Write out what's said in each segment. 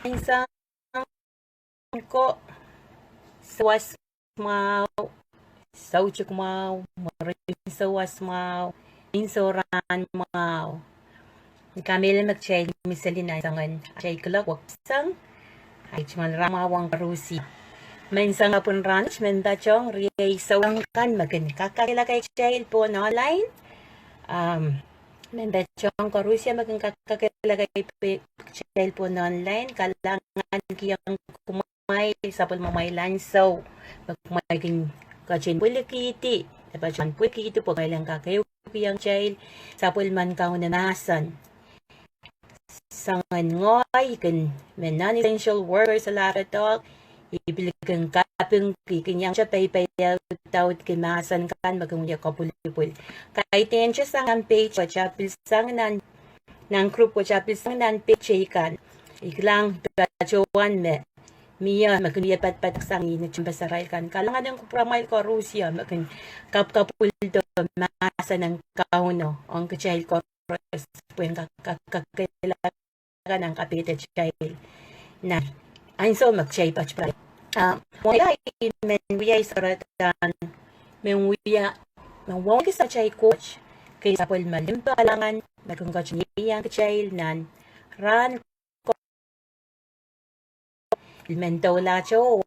minsan ko sawas mau sauchuk mau marin sawas mau insoran mau kamil magchay misalina sangan chay kulak waksang ay chmal ramawang karusi minsan apun ranch mendachong riyay sawang kan magin kakakila kay chay po na online mendachong karusi magin kakakila kay chay po na online kalangan kiyang kumay sapul mamay lansaw magmaging kachin pulikiti dapat chan pulikiti po kailang kakayo kiyang chay sapul man kaw nanasan sangan ngoy kan men non-essential workers sa lahat ibiligang kaping kikanyang siya paypayaw tawad kimasan kan magamulya kapulipul kahit yan siya sang page wa siya pilsang ng group wa siya pilsang nan page kan iklang bachuan me miya magamulya patpat sang init basaray kan kalangan ng kupramay ko Rusya maging kapul do masa ng kauno ang child ko puwing kakailangan ng kapita child na so mag-chay patch pa wala men wiya isaratan men wiya wala sa chay coach kay sa pul malim palangan nagkung coach niya child nan ran mento la cho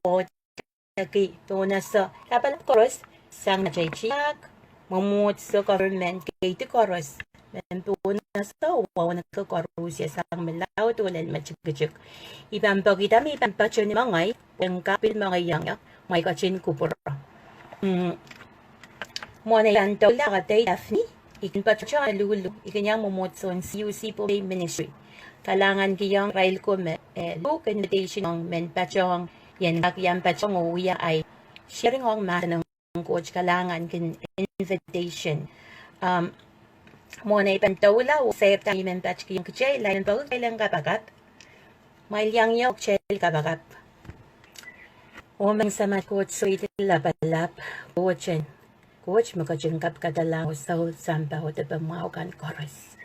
kay tuna sa kapal koros sang na chay chiak mamut sa government kay to koros men tuna sa wawan ka koros ya sang melaw tulan machigchik ibang pagita mi pampacho ni mangay ang kapil mga yang may kachin kupura mo na yan to la katay Daphne ikin pacho lulu ikanyang momotson CUC po ministry kalangan kiyang rail ko look invitation ng men pacho yan kakyan pacho nguya ay sharing ang masa ng coach kalangan kin invitation mo na ipantawla o sayap tayo men pacho kiyang kachay lain pa kailang kapagat may liyang yok chel kabagap o mang sama coach so itilapalap coach makajengkap kadalang sa sampa o tabi maukan koros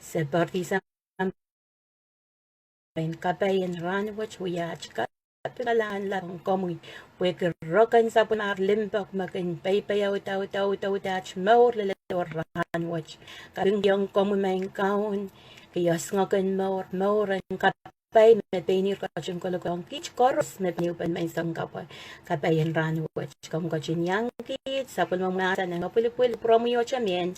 seperti sa kabayan ran watch huya chika pinalaan lang komoy wekrokan sa punar limbak makin paypayaw tau dach maur lalator ran watch kabing yung komoy maing kaon kiyas ngakan maur ang kapay met painir kachin kolokong kich koros met niupan may isang kapayan ran watch kung kachin yang kit sa pulmamasa ng pulipul promoyo chamen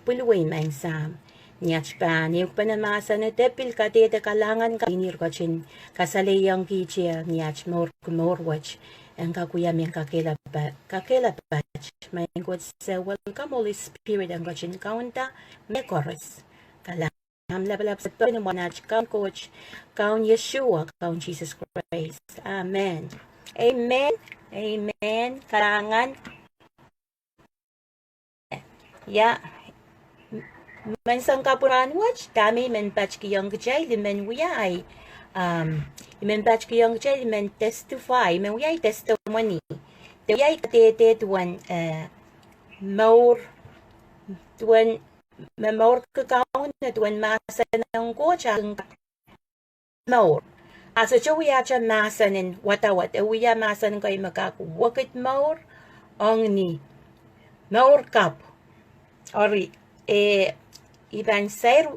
pulway maing sam Nyach pa, niyog pa namasa na tepil Kadehdeh kalangan ka inir kachin kasalayang kichia nyach morwach ang kakuyam yung kakilabach may God say welcome Holy Spirit ang kachin kaunta may chorus kalangan labalap sa to ng manach kaun coach kaun Yeshua kaun Jesus Christ Amen Amen kalangan Mansang kapuran watch kami men patch kiyang kachay men wiyay men patch kiyang kachay men testify men wiyay testimony wiyay Kadehdeh tuwan maur kakaon na tuwan masa ng kocha maur aso cho wiya cha masa nin watawat wiya masa ng kay makakuwakit maur ang ni maur kap ori iban sair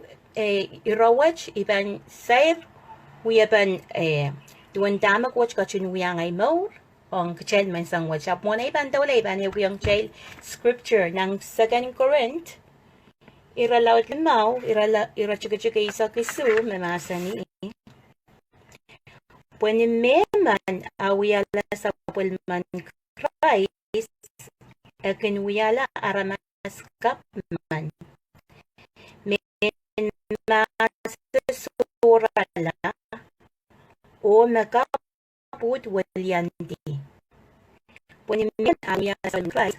irawach iban sair wiyaban tuwan damak watch kachin wiyang ay maur ang kachel man sang watch up mo na iban tawla iban yung child scripture ng 2 Corinth iralawat limaw irachika isa kisu mamasa ni pwede meman awiyala sa pulman Christ akin wiyala aramas kapman masasurala o nakaput walyanti. Punimin awya sa Christ.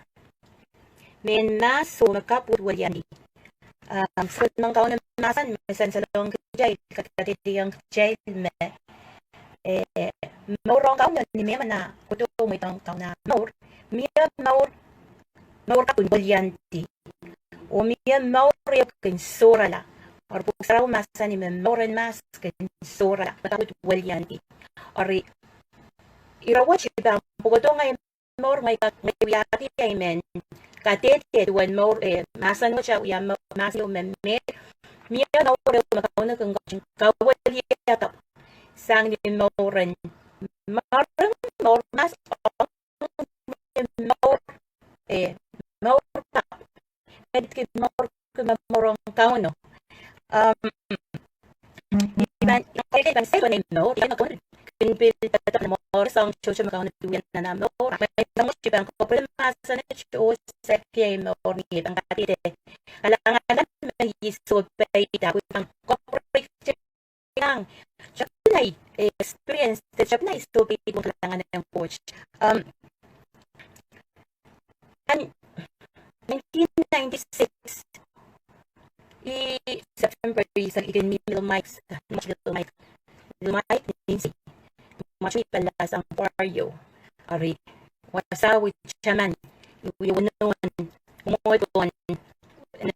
Men maso nakaput walyanti. Sa mga kaunang masan, masan sa lawang kajay, katatitiyang kajay, maurong kaunan ni Mema na kuto mo itong kauna maur. Miya maur kaput walyanti. O miya maur yakin surala. or buksaraw masa ni memoren mas ken sora matawid walyanti or irawat siya pugoto ngay mor may wiyati ay men Kadehdeh wan mor masa no siya uya masilo memme miya no ore makauna kang kawaliyata sang ni moren marang mor mas mor mor pa medkit mor kumamorong kauno iban sa ni no yan ako pinpil tatak mo sang chocho makauna tuyan na namo may tamo siya ko problema sa na cho sa kay mo ni ang Kadehdeh kalangan may isod pa ita ang corporate yang siya experience siya na isod pa ito kalangan ng coach 1996 September sa ikin middle mics little mic Nancy machi pala sang paryo ari wasawi chaman yuwan umuwan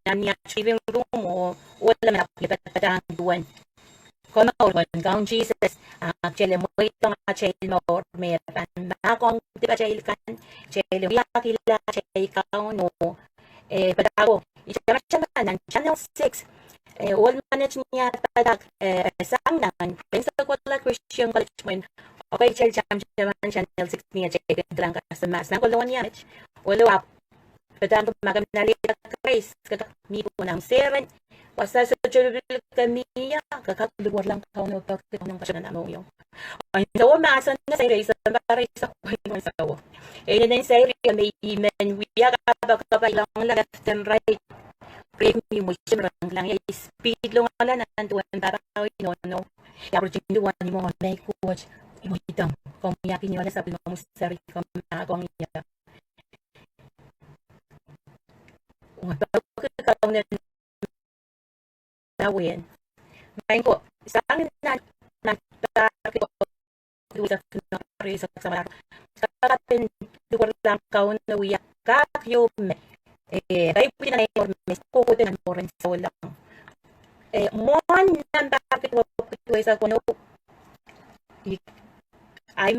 nanya living room o wala man lipat patang duwan kono kang Jesus actually mo itong child mo may pan akong di ba child kan child yakila child ka no padago ichaman ng channel 6 all manage niya padag sang nan pensa ko la Christian college mo okay child chaman channel 6 niya check lang ka sa mas nang kolon niya wala padang magamnalita Grace mi ko ng 7 wasa sa church kamiya kakakuluwar lang ka no pagkita ng pasyon na mo yung ay so maasan na sa race para sa kwento sa tawo na sa area may imen wiya ka ba lang left and right break me mo simrang lang speed lang ala nanduan para no ya project duwan mo may coach mo itang kung yakin niyo na sa pinong sari kung akong iya pagkakaunan nawin main ko sa akin na nagtakip ko sa samar kakapin duwar lang kaun na wiyak kakyume tayo po na yung mes kukutin ng moren sa walang mon nang bakit wapit sa kuno ay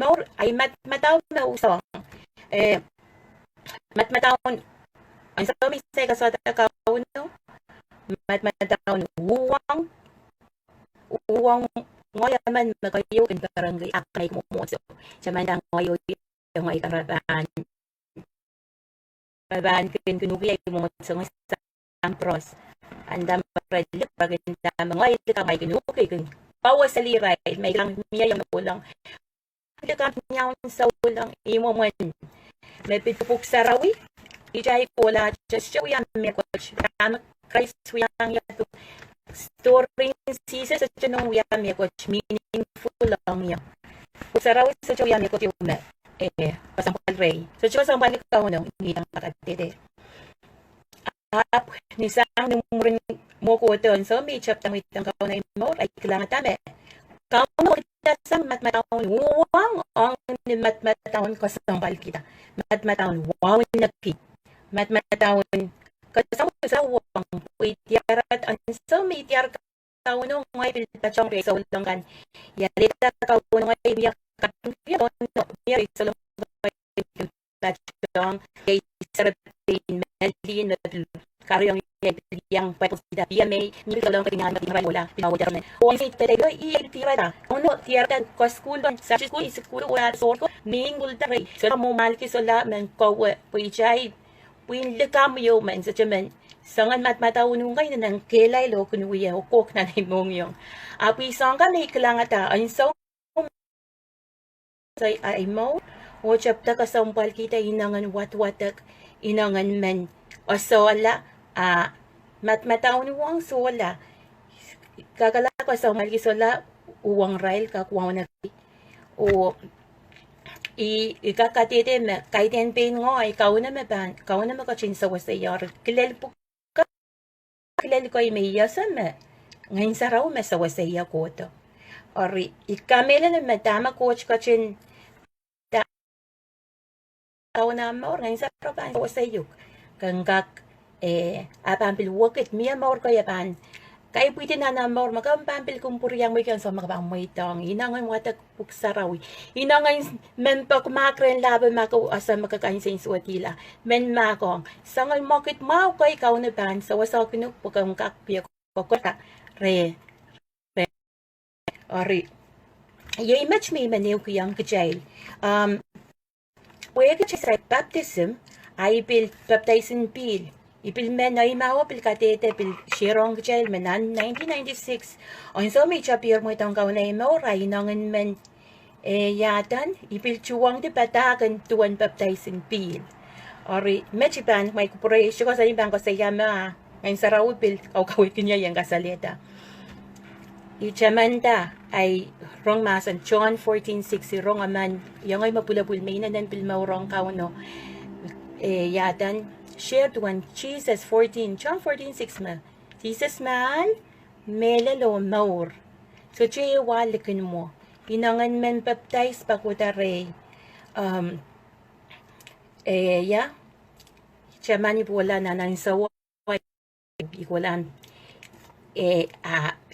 matmataw na usong matmataw ang sa may sa kaun no matmataw uwang ngayaman magayo in barangay akay kumuso sa mandang ngayo yung ay karaban kin kinugi ay kumuso ng sampros andam redlip paganda mga ito ka may kinugi kin pawas sa liray may lang miya yung ulang ito ka niya sa ulang imo man may pitupok sa rawi ijay ko la just show yan may coach ramak Christ yang yato story season sa chunong yang may coach meaningful lang yan sa rawi sa chow yang may coach yung pasampal ray so chow sampal ka mo nung hindi ang Kadehdeh ni sang numurin mo ko ito so may chapter mo itang kao na imo ay kailangan tame kao mo kita sang matmatahon uwang ang matmatahon ko sa sampal kita matmatahon wow nagki matmatahon kasama sa uwang itiarat ang so may itiar kao nung ngay pilita chong ray sa ulang kan yalita kao nung ngay biyak katungkiya no biyak sa ulang pilita chong kay sarapin melin karyong yang pwede sila may hindi ko lang katingan na tinrayola pinawala na o ang sitero i-tirada ono tierda ko school sa school wala sorko mingul tare so mo malki so la men ko puijay puin lekam yo men sa chemen sangan matmatawon ngay nang kelay lo kunuya kok na nimong yung api song ka may klangata ang so say ay mo o chapta ka sampal kita inangan watwatak inangan men o sola matmataon uwang sola kakala ko sa malki sola uwang rail kakuha na o ikakatite me kaiten pain ngo ay kauna me ban kauna me ka chinsa wasa yar kilel po ka kilel ko ay may yasa me ngayon sa raw me sa wasa ya ko to ori ikamela na madama coach ka chin kauna mo ngayon sa raw sa wasa yuk kanggak apan pilwakit miya maor ko yapan Kaya pwede na namor, magkampampil kung puriyang mo yan sa mga pangmaytang. Inangan watak puksarawi. Inangan men pag makren laban mako asa makakain sa insuatila. Men makong. Sangal makit mau kay ikaw na ban. Sa wasak pinuk pagkang kakpiyak ko kota. Re. Ori. Yung image may maniw ko yung kajail. Pwede sa baptism, ay pil baptizing pil. Ipil men na imawa pil Kadehdeh pil shirong kajail menan 1996. On so may chapir mo itong kauna imaw ray nangan men yatan ipil chuwang di patakan tuwan baptizing pil. Ori mechipan may kupuresyo ko sa ibang ko sa yama. Ngayon sa raw pil o kawit kanya yung kasalita. Ichamanda ay rong masan John 14:6 rong aman yung ay mapulabul may nanan pilmaw rong kauno yatan share tuan Jesus 14 John 14:6 ma Jesus man melalo maur so che walikin mo inangan men baptize pakutare ya chamani wala na nan sawa ikulan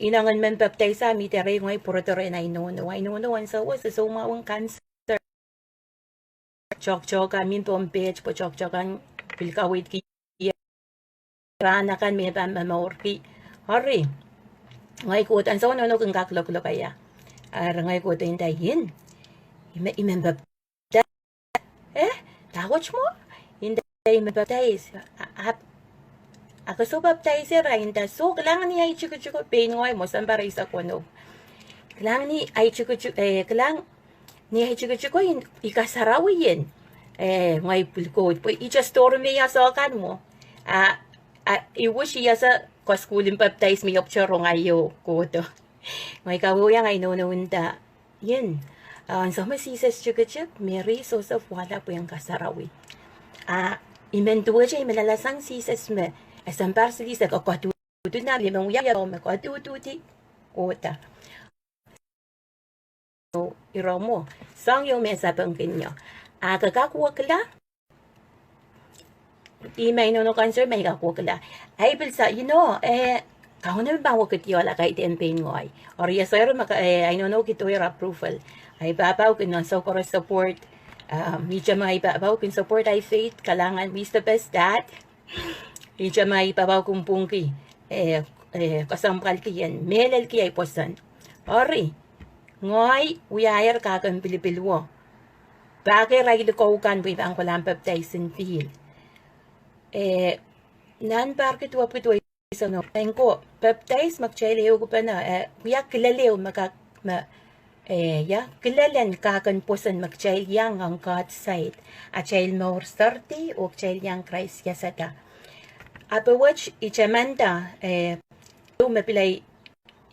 inangan men baptize sa mi tere ngoy puro tere na inono an sa was so mawang cancer chok amin pom page po chok-chokan pilkawit ki rana kan me pam mamorki hori ngoy ko tan so no kung kaklok kaya ngay ko tin dahin imem baptize tawach mo hindi me baptize ako so baptize rain da so kailangan niya ichuko pain ngoy mo san para isa ko no kailangan ni ay chuko kailangan ni ichuko ikasarawi yin ngay pulko po i-just store me ya sa kan mo i-wish ya sa kaskulin baptize me opchoro ngayo ko to ngay kawo yang ay nununda yin so masisas chuko Mary Joseph wala po yung kasarawi imentuwa siya imalalasang sisas me asam parsi sa kakatutu na limang uyaya o makatututi kota so iro mo sang yung mesa pangkin nyo kakakuha kala may no cancer may kakuha kala ay bilsa kahon na ba wakit yola kay TNP ngoy or yasero I don't know kito your approval ay babaw kin so koro support medyo may babaw kin support ay faith kalangan is the best that medyo may babaw kung pungki kasampal kiyan melel kiyay posan ori ngoy uyayar kakan pilipilwo bagay ray lukaw kan buhay ang palang baptizing feel nan parkit wapit way sa no ko baptize magchayleo ko pa na kuya kilalew kilalan kakan posan magchayl yang ang God side at chayl more 30 o chayl yang Christ yasata ato watch ichamanda mapilay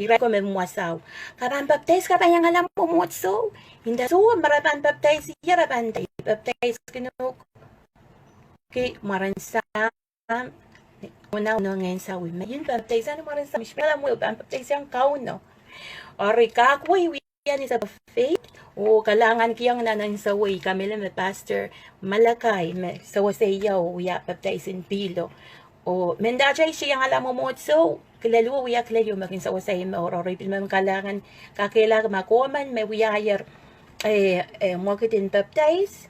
iray ko memuasaw kapan baptize ka pa yang alam mo motso hindi so marapan baptize yarapan baptize kinuk ki maransa una ngayon sa women yun baptize ano maransa mishpala mo baptize yang kauno ori kakwa yan isa faith o kalangan kiyang nanan sa way kami lang pastor malakay sa wasayaw ya baptizing pilo o mendachay siya ang alam mo so kilalo wiya kilalo maging sa wasay mo or pilmam kalangan kakailangan makoman may wiyayar marketing baptize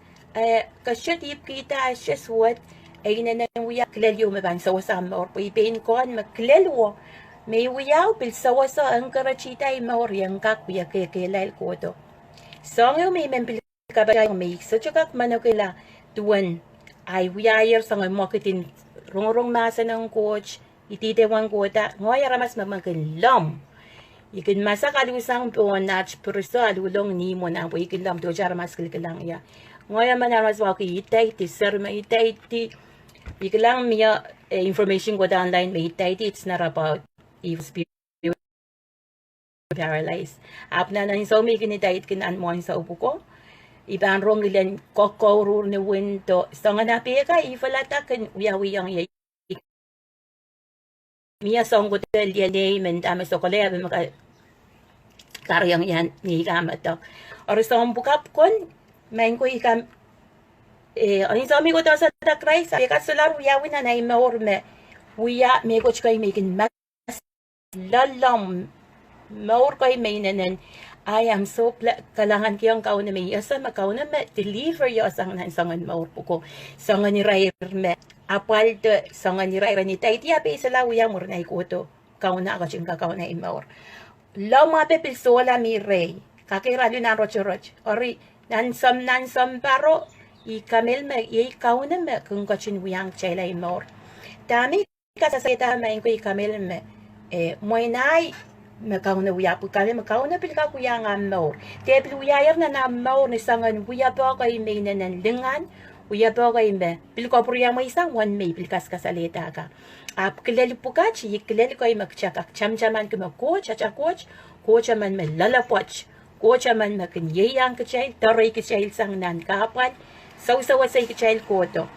kasyatip kita as just what ay nanan wiya kilalo maban sa wasam or pipin kon makilalo may wiyaw pil sa wasa ang karachita ay maoryang kakwiya kekilal ko to so ngayon may mempil kabagay may sa tsakak manokila tuwan ay wiyayar sa ngayon marketing rong masa ng coach ititewang kota ngoy ramas mamaglam ikin masa kalusang po natch perso alulong ni mo na po ikin lam to jar mas kilkilang ya ngoy man ramas wa ki itay ti sir ma itay ti iklang miya information ko online may itay ti it's not about if paralyzed apna na so may kinitay kinan mo sa upo ko ibang rong ilan kokorur ni winto so nga napi ka ifalata kan uyawiyang yay miya song ko tel yay men dame so kole abi maka karyang yan ni kamat to or so bukap kon main ko ikam ani so mi ko to sa takray sa ka solar uyawin na nay maor me uya me ko chkay making lalam maur ko'y may nanan I am so kailangan kiyang kauna may asa makauna me deliver yo asang nan sangan maur puko sangan ni rair me apal de sangan ni rair ni tay tiya pe sala uya mur na ikuto kauna ako ching kauna i maur lama pe pisola mi rey kakira na rocho ori nan sam paro i kamel me i kauna me kung kachin uyang chela i maur dami kasasayta me ko i kamel me moy nay makauna uya po kami makauna pil ka kuya nga maur te pil uya yer na maur ni sangan uya pa kay may nananlingan uya pa kay me pil ko purya may isang one may pil kas kasalita ka ap kilel po ka chi kilel ko ay magchakak chamchaman ko coach at coach man me lalapwatch coach man makinyayang ka chay taray ka chay sang nan kapan saw say ka chay ko to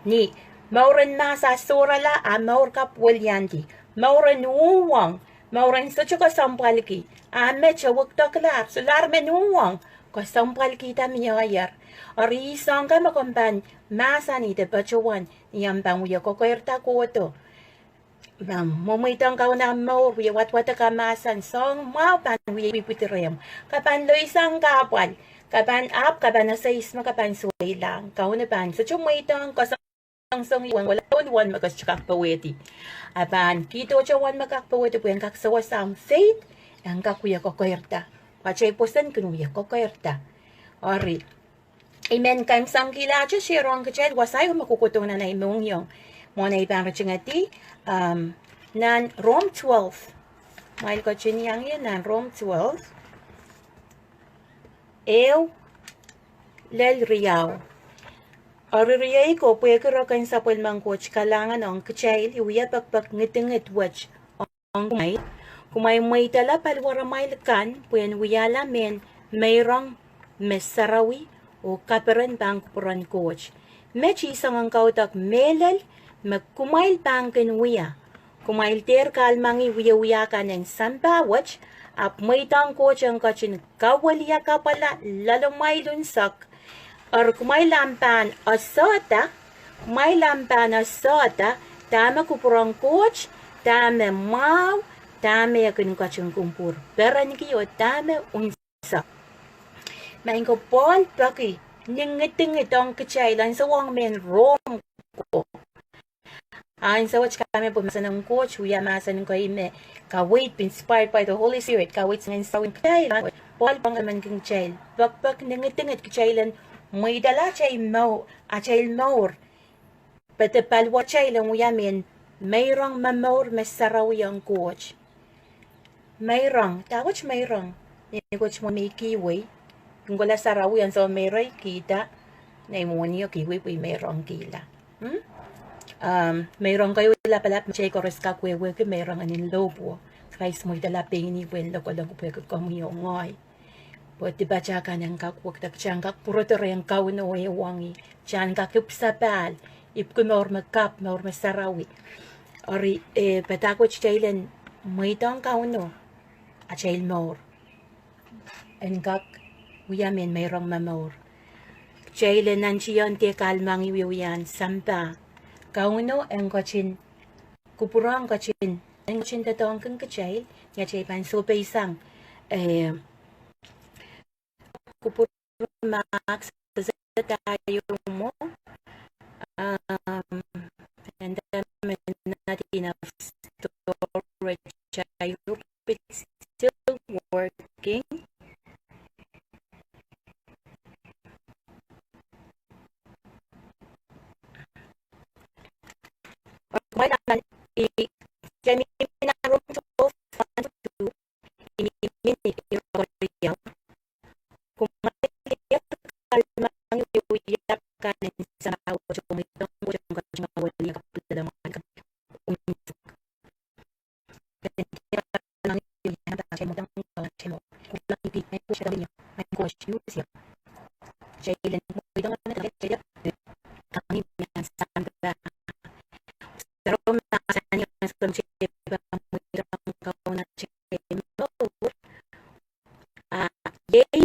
ni mauran masa sorala a maur kap walyanti mauran uwang mauran sa chuka sampal ki ame chawak taklar sular menuwang ko sampal kita miyayar ari isang ka makamban masa ni de bachuan niyang bang uya ko kwerta ko to momitang ka na maur uya wat ka masan song mau pan uya pipitirem kapan lo isang kapal kapan up kapan na sa isma kapan suway lang kauna pan sa chumitang ka ang song iwan wala wan makachakak paweti apan kito chawan makakpaweti po yung kaksawa sa faith ang kakuya ko kwerta pachay posan kunuya ko kwerta ori amen kaim sang kila cha shirong kachel wasay makukutong na naimong yung mona ibang rachingati nan Rome 12 mail ko chinyang yan nan Rome 12 lel riyaw Aririay ko, puya karakan sa pulmang coach, kalangan ang kachayil, iwiya pagpag ngitingit watch ang kumay may tala palwara may lakan, puyan wiyala men, mayrang mesarawi, o kaperan bang kupuran coach. Mechi isang ang kautak melal, magkumail pang kinwiya. Kumail ter kalmangi wiya ka ng samba watch, ap may tang coach ang kachin kawaliya ka pala, lalong may lunsak, or kumay lampan asota, tama kupurang coach, tama mau, tama yakin kachung kumpur. Pero nikiyo, tama unsa. Main ko Paul, paki, ningiting itong kachaylan sa wang men rom ko. Ayon sa watch kami pumasa ng coach, huya masan ko ime, kawait, inspired by the Holy Spirit, kawait sa ngayong kachaylan, Paul pang aman kong child, bakbak ningiting at kachaylan, may dala chay mau, achay maur. Pati palwa chay lang uyamin, mayrang mamaur masaraw yung coach. Mayrang, tawach mayrang. Ni coach mo may kiwi. Kung wala saraw yan, so mayray kita. Na imuni yung kiwi, puy mayrang kila. Mayrang kayo wala pala, machay ko res kakwewe, mayrang anin lobo. Kais mo dala pingini, wala ko lang kupwe ko kamuyong ngay. Pwede ba tsaka ng kakwag taksyang kakpuro yung kauno wangi. Tiyan kakipsapal. Ipkumor magkap, maur masarawi. Ori, patakot chaylan, may tang kauno. At chayl maur. En kak, uyamin mayrang mamaur. Chaylan nansiyon te kalmang iwiwiyan, sampa. Kauno, en kachin, kupurang kachin. En kachin tatong kang kachayl, nga chay pansopa isang, kupur max sa tayo mo and then natin na storage tayo it's still working may naman i-kami na room to 1 to 2 ini-minute yung kumayak kalmang iuyak ka ng sa awad kumitong kung wali ka pala mga uminsok kasi lang yung handa mo tang kache mo kung lang ipit ko siya niya may question siya jailan mo ito na kaya kami yan sa sandra pero nasa niya sa siya mo ang kauna siya mo yay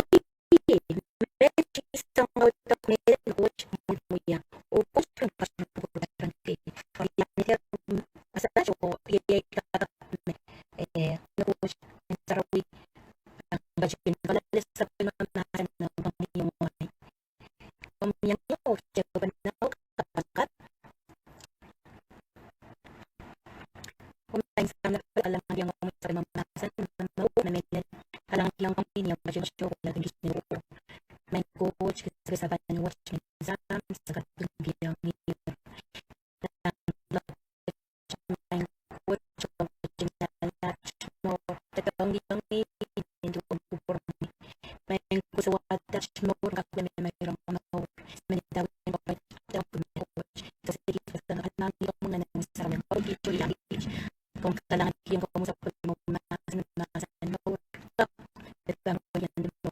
isang auto nila coach mo yan o coach kang pasang pagkakarang kay kaya nila masasayo yay Kain sana alam yang kami sa mamamasan mau na may alang yang kami yang masyo na tingis ni ko. May coach kasi sa ban watch ni exam sa katong biyang ni. May coach ko na mo tatang biyang ni hindi ko pupur. May gusto wa touch mo ka may ram mo. May daw ko coach. Kasi kita sa nang yung mga nang sa mga dito yang kung kailangan yung kamusap ko mo masan mo datang ko yan mo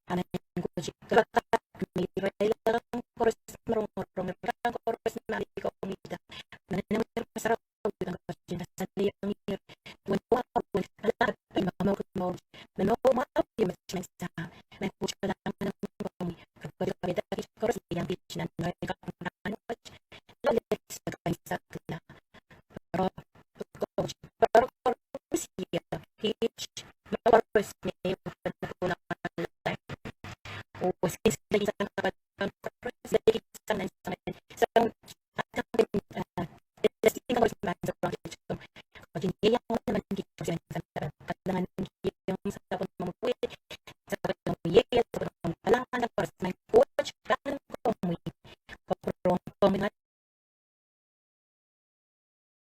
ano yung ko chika may rela koros rong koros na ko kumita na naman masarap ang question sa yung year when wow when lahat ay mamaw mo na no ma yung mas sa may push ka lang ng kung kapag kapit koros yung beach na no ka ano lalit sa kanisa na pero siya hitch mawaros niya yung pagkakulang o since lagi sa kapat lagi sa nan sa isang testing ko sa project ko kasi niya naman dito sa kailangan